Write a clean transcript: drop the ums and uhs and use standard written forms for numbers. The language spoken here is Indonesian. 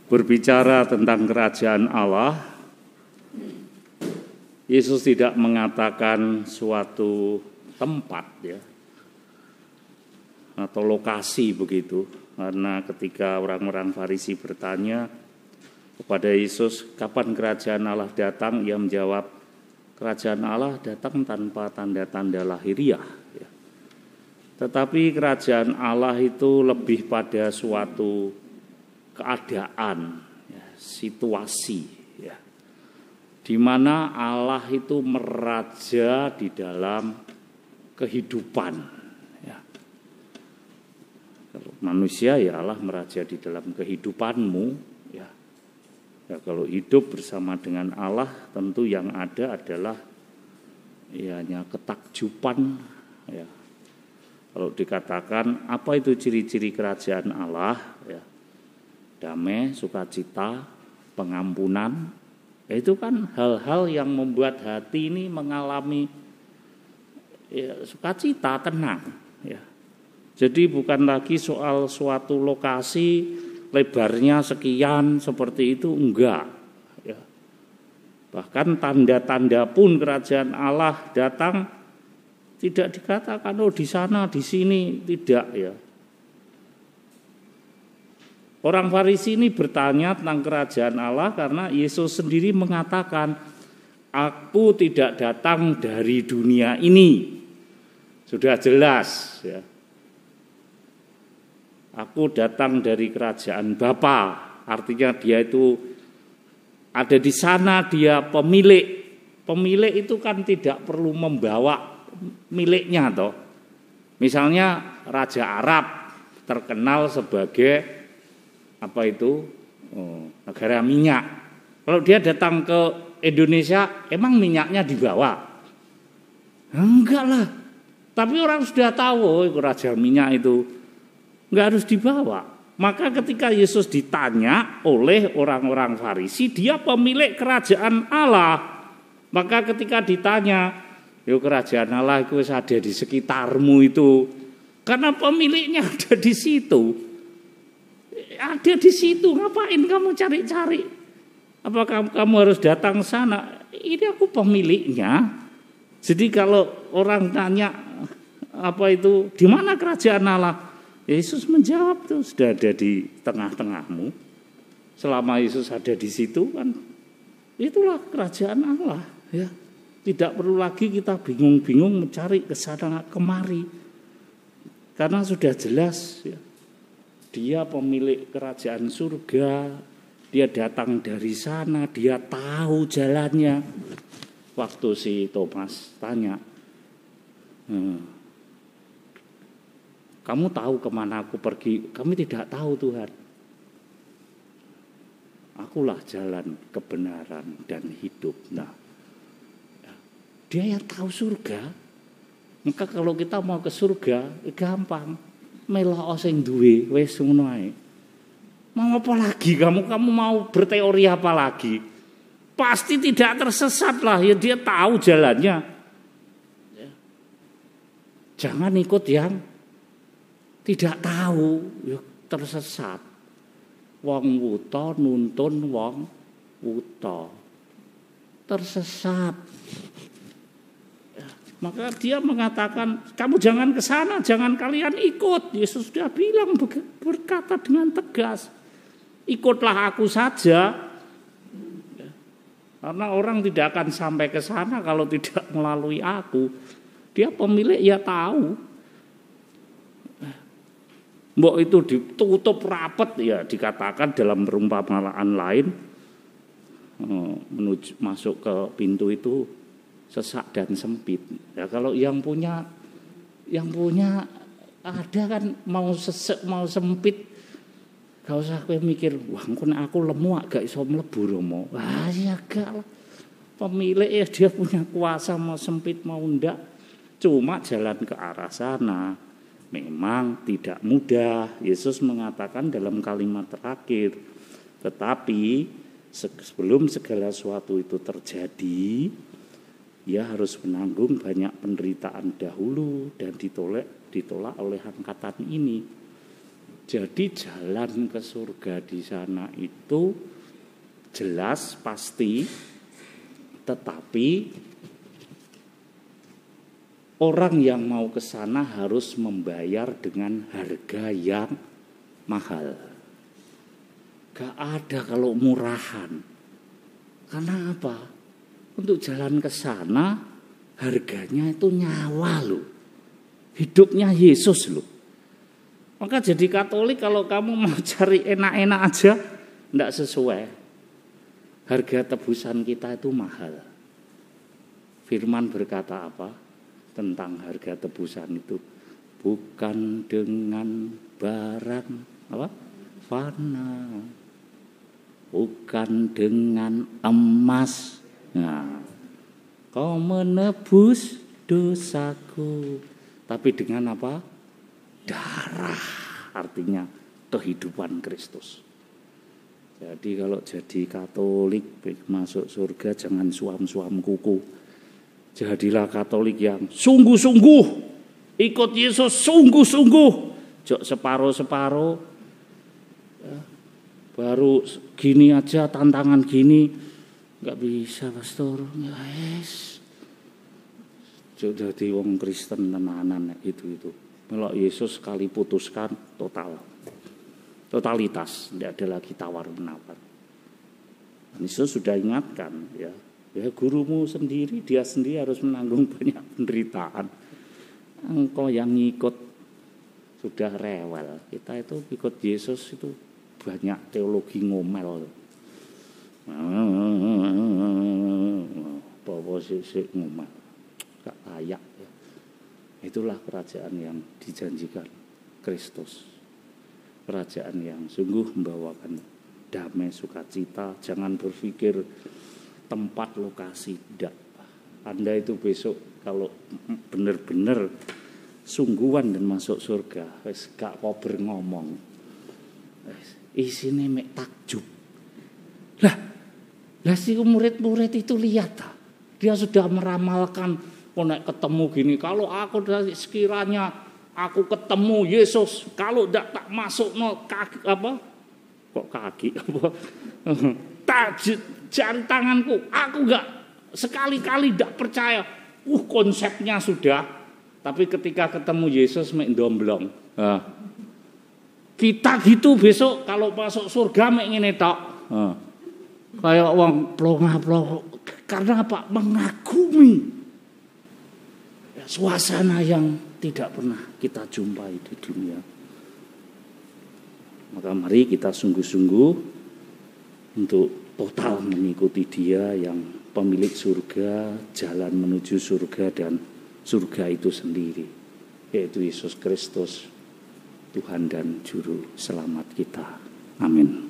berbicara tentang kerajaan Allah, Yesus tidak mengatakan suatu tempat ya atau lokasi begitu, karena ketika orang-orang Farisi bertanya kepada Yesus, kapan kerajaan Allah datang? Ia menjawab, kerajaan Allah datang tanpa tanda-tanda lahiriah. Ya. Tetapi kerajaan Allah itu lebih pada suatu keadaan, ya, situasi, ya, di mana Allah itu meraja di dalam kehidupan. Kalau manusia ya Allah meraja di dalam kehidupanmu, ya. Ya, kalau hidup bersama dengan Allah tentu yang ada adalah ya hanya ketakjuban, ya. Kalau dikatakan apa itu ciri-ciri kerajaan Allah, ya, damai, sukacita, pengampunan, ya itu kan hal-hal yang membuat hati ini mengalami ya, sukacita, tenang, ya. Jadi bukan lagi soal suatu lokasi lebarnya sekian seperti itu, enggak. Ya. Bahkan tanda-tanda pun kerajaan Allah datang tidak dikatakan oh di sana, di sini, tidak ya. Orang Farisi ini bertanya tentang kerajaan Allah karena Yesus sendiri mengatakan, aku tidak datang dari dunia ini. Sudah jelas ya. Aku datang dari kerajaan Bapa, artinya dia itu ada di sana, dia pemilik. Pemilik itu kan tidak perlu membawa miliknya toh. Misalnya Raja Arab terkenal sebagai apa itu? Negara minyak. Kalau dia datang ke Indonesia, emang minyaknya dibawa? Enggak lah. Tapi orang sudah tahu oh, Raja minyak itu enggak harus dibawa. Maka ketika Yesus ditanya oleh orang-orang Farisi, dia pemilik kerajaan Allah. Maka ketika ditanya, yo kerajaan Allah itu ada di sekitarmu itu. Karena pemiliknya ada di situ. Ada di situ, ngapain kamu cari-cari? Apakah kamu harus datang sana? Ini aku pemiliknya. Jadi kalau orang tanya apa itu, di mana kerajaan Allah? Yesus menjawab tuh sudah ada di tengah-tengahmu. Selama Yesus ada di situ kan itulah kerajaan Allah ya. Tidak perlu lagi kita bingung-bingung mencari ke sana kemari. Karena sudah jelas ya. Dia pemilik kerajaan surga. Dia datang dari sana, dia tahu jalannya. Waktu si Thomas tanya, kamu tahu kemana aku pergi? Kami tidak tahu Tuhan. Akulah jalan, kebenaran, dan hidup. Nah, dia yang tahu surga. Maka kalau kita mau ke surga, gampang. Melok sing duwe, wis ngono ae. Mau apa lagi kamu? Kamu mau berteori apa lagi? Pasti tidak tersesat lah. Ya dia tahu jalannya. Jangan ikut yang tidak tahu, ya tersesat. Wong wuta nuntun wong wuta. Tersesat. Ya, maka dia mengatakan, kamu jangan ke sana, jangan kalian ikut. Yesus sudah bilang berkata dengan tegas, ikutlah aku saja. Ya, karena orang tidak akan sampai ke sana kalau tidak melalui aku. Dia pemilik ya tahu. Mbok itu ditutup rapat ya dikatakan dalam perumpamaan lain menuju masuk ke pintu itu sesak dan sempit. Ya kalau yang punya ada kan mau sesek mau sempit gak usah kowe mikir wah aku lemu gak iso mlebu romo. Wah ya gak lah. Pemilik ya dia punya kuasa mau sempit mau ndak. Cuma jalan ke arah sana memang tidak mudah. Yesus mengatakan dalam kalimat terakhir, tetapi sebelum segala sesuatu itu terjadi, ia harus menanggung banyak penderitaan dahulu dan ditolak oleh angkatan ini. Jadi jalan ke surga di sana itu jelas pasti, tetapi orang yang mau ke sana harus membayar dengan harga yang mahal. Gak ada kalau murahan. Karena apa? Untuk jalan ke sana harganya itu nyawa loh. Hidupnya Yesus loh. Maka jadi Katolik kalau kamu mau cari enak-enak aja enggak sesuai. Harga tebusan kita itu mahal. Firman berkata apa? Tentang harga tebusan itu. Bukan dengan barang apa? Fana. Bukan dengan emas. Nah, kau menebus dosaku. Tapi dengan apa? Darah. Artinya kehidupan Kristus. Jadi kalau jadi Katolik masuk surga jangan suam-suam kuku. Jadilah Katolik yang sungguh-sungguh ikut Yesus, sungguh-sungguh. Jok separuh-separuh. Ya, baru gini aja tantangan gini nggak bisa pastor. Yes. Jok jadi wong Kristen tenanan itu. Melok Yesus sekali putuskan totalitas, tidak ada lagi tawar-menawar. Yesus sudah ingatkan ya gurumu sendiri, dia sendiri harus menanggung banyak penderitaan. Engkau yang ngikut sudah rewel. Kita itu ikut Yesus itu banyak teologi ngomel. Bawa sik ngomel, gak layak. Itulah kerajaan yang dijanjikan Kristus. Kerajaan yang sungguh membawakan damai sukacita. Jangan berpikir tempat lokasi, tidak. Anda itu besok kalau benar-benar sungguhan dan masuk surga, wis gak kober ngomong. Isine mek takjub. Lah si murid-murid itu lihat ta. Dia sudah meramalkan nek ketemu gini, kalau aku sekiranya aku ketemu Yesus, kalau tidak tak masuk no kaki apa? Kok kaki apa? Tanganku, aku enggak sekali-kali tidak percaya. Konsepnya sudah, tapi ketika ketemu Yesus mek ndomblong. Kita gitu besok kalau masuk surga mek ngene tok. Kayak wong plonga-plongo. Karena apa? Mengagumi suasana yang tidak pernah kita jumpai di dunia. Maka mari kita sungguh-sungguh untuk total mengikuti Dia yang pemilik surga, jalan menuju surga dan surga itu sendiri, yaitu Yesus Kristus, Tuhan dan Juru Selamat kita. Amin.